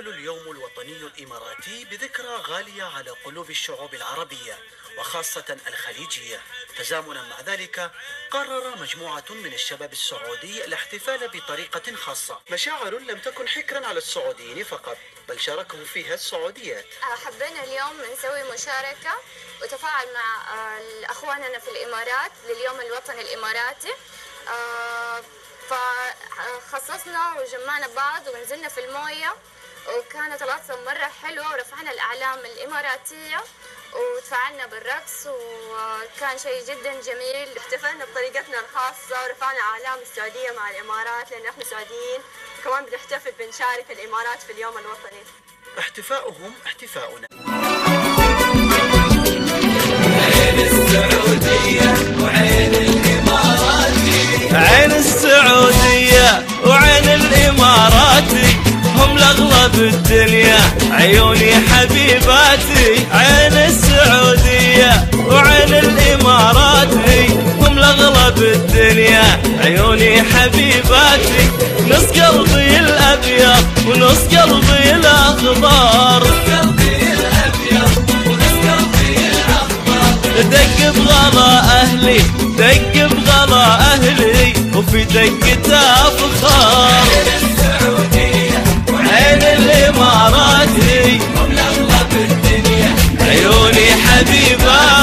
يحلو اليوم الوطني الإماراتي بذكرى غالية على قلوب الشعوب العربية وخاصة الخليجية. تزامنا مع ذلك قرر مجموعة من الشباب السعودي الاحتفال بطريقة خاصة. مشاعر لم تكن حكرا على السعوديين فقط بل شاركهم فيها السعوديات. حبينا اليوم نسوي مشاركة وتفاعل مع أخواننا في الإمارات لليوم الوطني الإماراتي، فخصصنا وجمعنا بعض ونزلنا في الموية وكانت العطسة مرة حلوة ورفعنا الأعلام الإماراتية وتفاعلنا بالرقص وكان شيء جدا جميل. احتفلنا بطريقتنا الخاصة ورفعنا أعلام السعودية مع الإمارات لأن احنا سعوديين، كمان بنحتفل بنشارك الإمارات في اليوم الوطني. احتفاؤهم احتفاؤنا. عين السعودية وعين الإماراتي، عين السعودية وعين الإماراتي هم الأغلى بالدنيا عيوني حبيباتي. عين السعودية وعين الإماراتي هم الأغلى بالدنيا عيوني حبيباتي. نص قلبي الأبيض ونص قلبي الأخضر، دق بغلا أهلي دق بغلا أهلي وفي دقته فخار. عين السعودية وعين الإماراتي هم الأغلى بالدنيا عيوني حبيباتي.